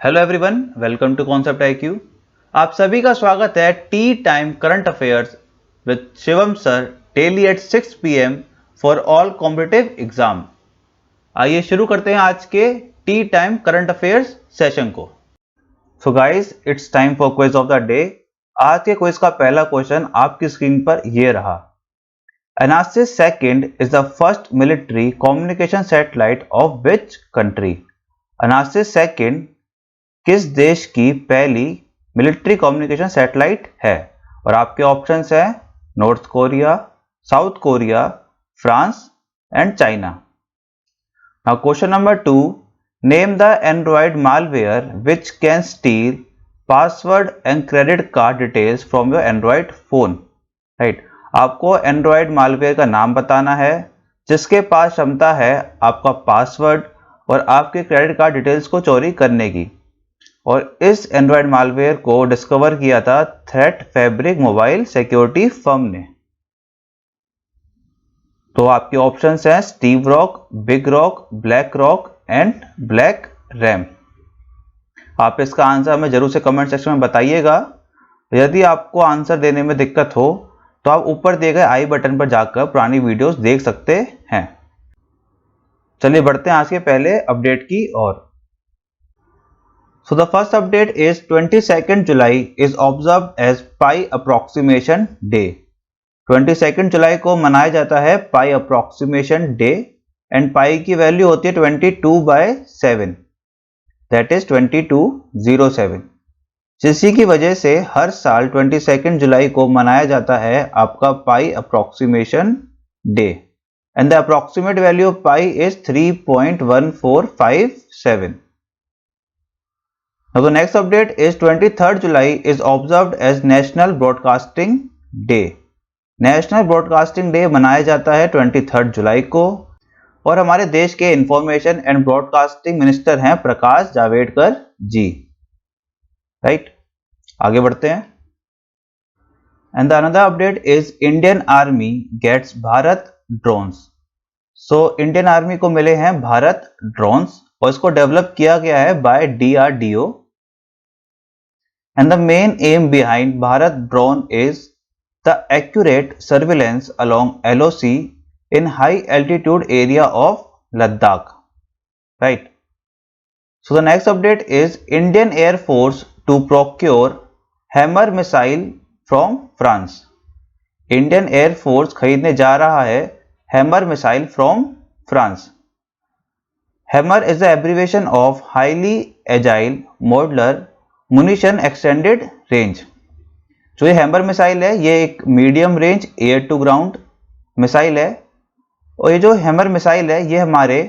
Hello everyone, welcome to concept IQ। आप सभी का स्वागत है tea time current affairs with Shivam sir daily at 6 PM for all competitive exam. आइए शुरू करते हैं आज के tea time current affairs session को। So guys, it's time for quiz of the day. आज के क्विज का पहला क्वेश्चन आपकी स्क्रीन पर ये रहा। Anasis second is the first military communication satellite of which country? Anasis second किस देश की पहली मिलिट्री कम्युनिकेशन सैटेलाइट है? और आपके ऑप्शंस हैं north Korea, south Korea, France and China. Now question number 2, name the Android malware which can steel password and credit card details from your Android phone. Right, आपको Android malware का नाम बताना है जिसके पास क्षमता है आपका पासवर्ड और आपके क्रेडिट कार्ड डिटेल्स को चोरी करने की। और इस एंड्रॉयड मालवेयर को डिस्कवर किया था threat fabric mobile security firm ने। तो आपके ऑप्शंस हैं Steve rock, big rock, black rock and black RAM. आप इसका आंसर हमें जरूर से कमेंट सेक्शन में बताइएगा। यदि आपको आंसर देने में दिक्कत हो तो आप ऊपर दिए गए आई बटन पर जाकर पुरानी वीडियोस देख सकते हैं। चलिए बढ़ते हैं आज के पहले अपडेट की ओर। So the first update is 22nd July is observed as Pi Approximation Day. 22nd जुलाई को मनाया जाता है Pi Approximation Day and Pi की वैल्यू होती है 22/7, that is 2207, जिसी की वजह से हर साल 22nd जुलाई को मनाया जाता है आपका Pi Approximation Day and the approximate value of Pi is 3.1457. Now the next update is 23rd July is observed as National Broadcasting Day. National broadcasting day मनाया जाता है 23rd जुलाई को और हमारे देश के इंफॉर्मेशन एंड ब्रॉडकास्टिंग मिनिस्टर हैं प्रकाश जावड़ेकर जी। Right, आगे बढ़ते हैं। And the another update is Indian army gets Bharat drones. So Indian army को मिले हैं भारत ड्रोन्स और इसको डेवलप किया गया है bye DRDO। And the main aim behind Bharat drone is the accurate surveillance along LOC in high altitude area of Ladakh. Right. So the next update is Indian Air Force to procure Hammer missile from France. Indian Air Force खरीदने जा रहा है Hammer missile from France. Hammer is the abbreviation of highly agile modular munition extended range. जो ये hammer missile है ये एक medium range air to ground missile है और ये जो हैमर मिसाइल है ये हमारे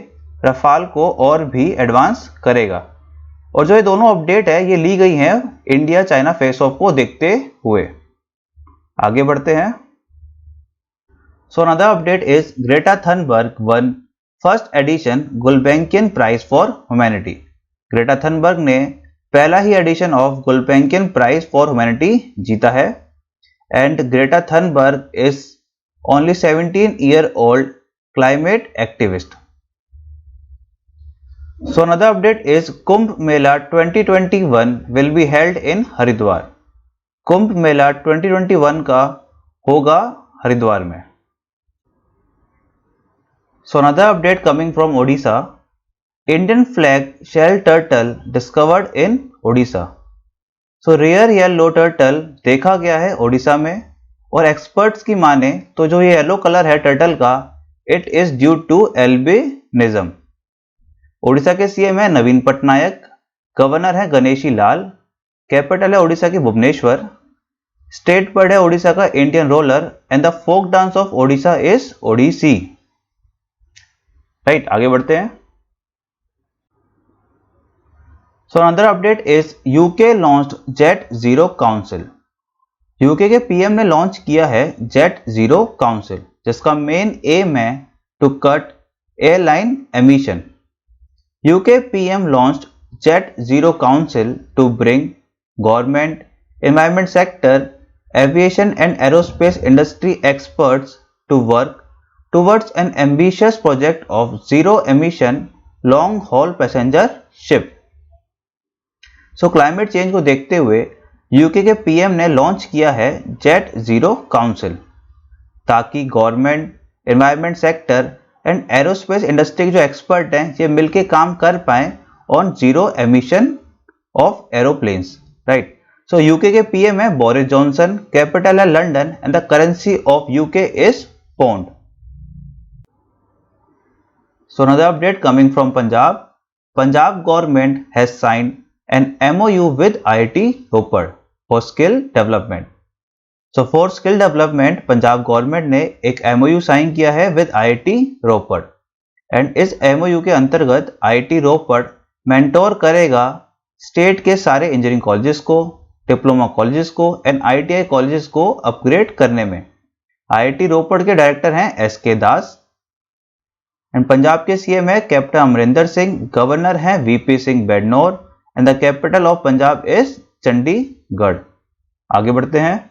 रफाल को और भी एडवांस करेगा। और जो ये दोनों अपडेट है ये ली गई हैं इंडिया चाइना फेस ऑफ को देखते हुए। आगे बढ़ते हैं। So another update is Greta Thunberg won first edition Gulbenkian prize for humanity. Greta Thunberg ने पहला ही edition of Gulbenkian prize for humanity जीता है and Greta Thunberg is only 17-year-old climate activist. So another update is Kumbh Mela 2021 will be held in Haridwar. Kumbh Mela 2021 का होगा हरिद्वार में। So another update coming from Odisha, Indian flag shell turtle discovered in Odisha. So rare yellow turtle देखा गया है ओडिशा में और experts की माने तो जो ये येलो कलर है टर्टल का it is due to albinism. Odisha के सीएम है नवीन पटनायक, गवर्नर है गणेशी लाल, कैपिटल है ओडिशा की भुवनेश्वर, स्टेट बर्ड है ओडिशा का Indian roller and the folk dance of Odisha is Odissi. Right, आगे बढ़ते हैं। So another update is UK launched Jet Zero Council. UK के पीएम ने लॉन्च किया है Jet Zero Council जिसका मेन एम है to cut airline emission. UK PM launched Jet Zero Council to bring government, environment sector, aviation and aerospace industry experts to work towards an ambitious project of zero emission long haul passenger ship. So climate change को देखते हुए UK के PM ने launch किया है jet zero council, ताकि government, environment sector and aerospace industry के जो एक्सपर्ट हैं ये मिलके काम कर पाए on zero emission of aeroplanes, right. So UK के पीएम है बोरिस जॉनसन, कैपिटल है London and the currency of UK is pound. So another update coming from Punjab. Punjab government has signed an MOU with IIT Ropar for skill development. So for skill development Punjab government ने एक MOU sign किया है with IIT Ropar and इस MOU के अंतर्गत IIT रोपड़ mentor करेगा state के सारे इंजीनियरिंग कॉलेजेस को, डिप्लोमा कॉलेजेस को एंड ITI कॉलेजेस को अपग्रेड करने में। IIT रोपड़ के डायरेक्टर हैं SK दास एंड पंजाब के CM है कैप्टन अमरिंदर सिंह, गवर्नर हैं VP Singh Badnore and the capital of Punjab is Chandigarh. आगे बढ़ते हैं।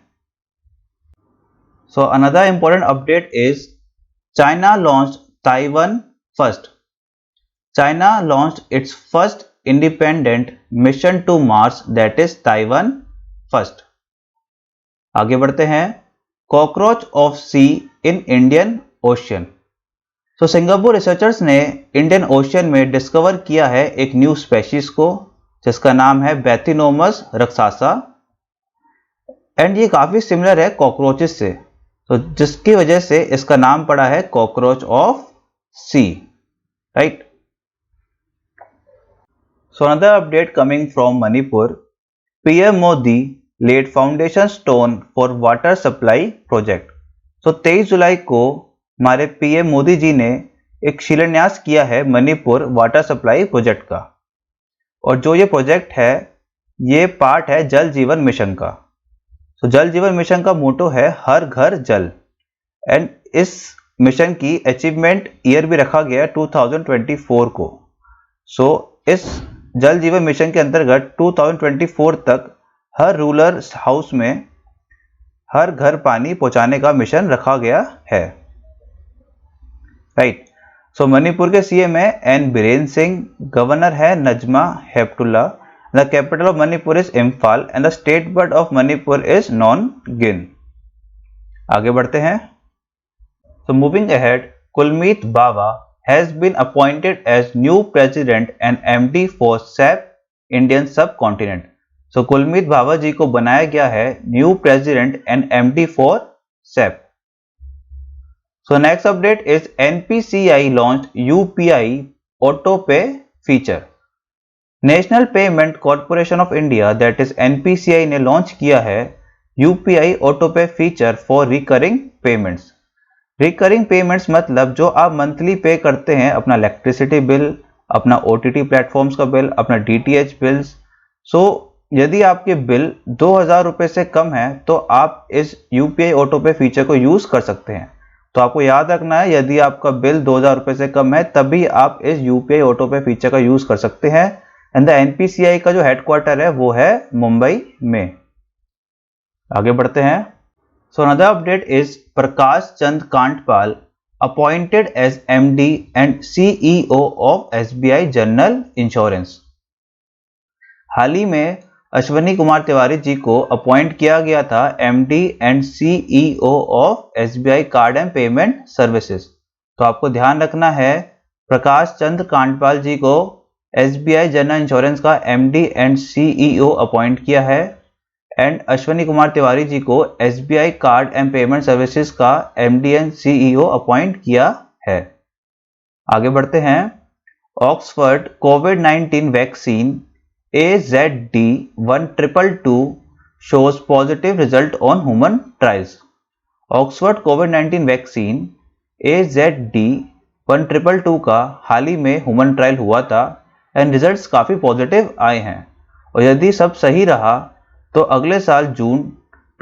So another important update is China launched Taiwan first. China launched its first independent mission to Mars, that is Taiwan first। आगे बढ़ते हैं। Cockroach of sea in Indian ocean. So Singapore researchers ने Indian ocean में discover किया है एक new species को जिसका नाम है बैथिनोमस रक्सासा एंड ये काफी सिमिलर है कॉकरोचेस से, तो जिसकी वजह से इसका नाम पड़ा है cockroach of sea, right. So another update coming from Manipur, PM Modi laid foundation stone for water supply project। So 23 जुलाई को हमारे PM मोदी जी ने एक शिलान्यास किया है मणिपुर वाटर सप्लाई प्रोजेक्ट का, और जो ये प्रोजेक्ट है ये पार्ट है जल जीवन मिशन का। तो जल जीवन मिशन का मोटो है हर घर जल एंड इस मिशन की अचीवमेंट ईयर भी रखा गया 2024 को। सो इस जल जीवन मिशन के अंतर्गत 2024 तक हर रूरल हाउस में हर घर पानी पहुंचाने का मिशन रखा गया है, राइट। सो मणिपुर के CM है N बीरेन सिंह, गवर्नर है Najma Heptulla, the capital of Manipur is Imphal and the state bird of Manipur is Nongin. आगे बढ़ते हैं। So moving ahead, Kulmeet Bawa has been appointed as new president and MD for SAP Indian subcontinent। So Kulmeet Bawa ji को बनाया गया है new president and MD for SAP। So next update is NPCI launched UPI auto pay feature। National payment corporation of India that is NPCI ने launch किया है UPI auto pay feature for recurring payments. Recurring payments मतलब जो आप monthly पे करते हैं, अपना इलेक्ट्रिसिटी बिल, अपना OTT प्लेटफॉर्म्स का बिल, अपना DTH बिल्स। सो यदि आपके बिल 2000 रुपये से कम है तो आप इस UPI ऑटो पे फीचर को यूज कर सकते हैं। तो आपको याद रखना है यदि आपका बिल 2000 रुपये से कम है तभी आप इस UPI ऑटो पे फीचर का यूज कर सकते हैं एंड द NPCI का जो हेडक्वार्टर है वो है मुंबई में। आगे बढ़ते हैं। So another update is Prakash Chand Kantpal appointed as MD and CEO of SBI General Insurance। हाल ही में अश्वनी कुमार तिवारी जी को अपॉइंट किया गया था MD and CEO of SBI card and payment services. तो आपको ध्यान रखना है प्रकाश चंद कांटपाल जी को SBI जनरल इंश्योरेंस का MD एंड CEO अपॉइंट किया है एंड अश्वनी कुमार तिवारी जी को SBI card and payment services का MD एंड CEO अपॉइंट किया है। आगे बढ़ते हैं। Oxford covid vaccine AZD1222 shows positive result on human trials। Oxford covid vaccine AZD1222 का हाल ही में ह्यूमन ट्रायल हुआ था एंड रिजल्ट्स काफी पॉजिटिव आए हैं, और यदि सब सही रहा तो अगले साल जून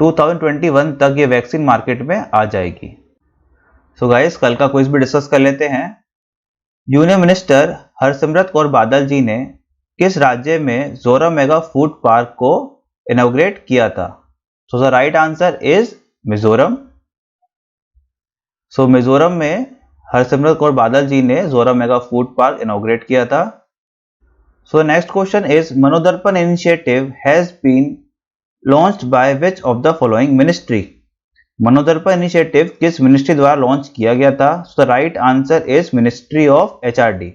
2021 तक ये वैक्सीन मार्केट में आ जाएगी। सो गाइस, कल का क्विज भी डिस्कस कर लेते हैं। यूनियन मिनिस्टर हरसिमरत कौर बादल जी ने किस राज्य में जोरा मेगा फूड पार्क को इनॉग्रेट किया था? So the right answer is Mizoram. So Mizoram में हरसिमरत कौर बादल जी ने जोरा मेगा फूड पार्क इनॉग्रेट किया था। So next question is Manodarpan initiative has been launched by which of the following ministry? Manodarpan initiative किस मिनिस्ट्री द्वारा लॉन्च किया गया था? So the right answer is ministry of HRD.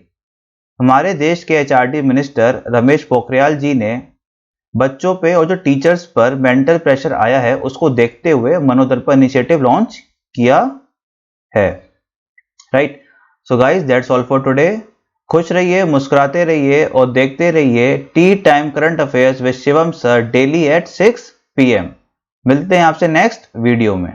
हमारे देश के एचआरडी मिनिस्टर रमेश पोखरियाल जी ने बच्चों पे और जो टीचर्स पर मेंटल प्रेशर आया है उसको देखते हुए मनोदर्पण इनिशिएटिव लॉन्च किया है। Right, so guys that's all for today. खुश रहिए, मुस्कुराते रहिए और देखते रहिए T time current affairs with Shivam sir daily at 6 PM। मिलते हैं आपसे नेक्स्ट वीडियो में।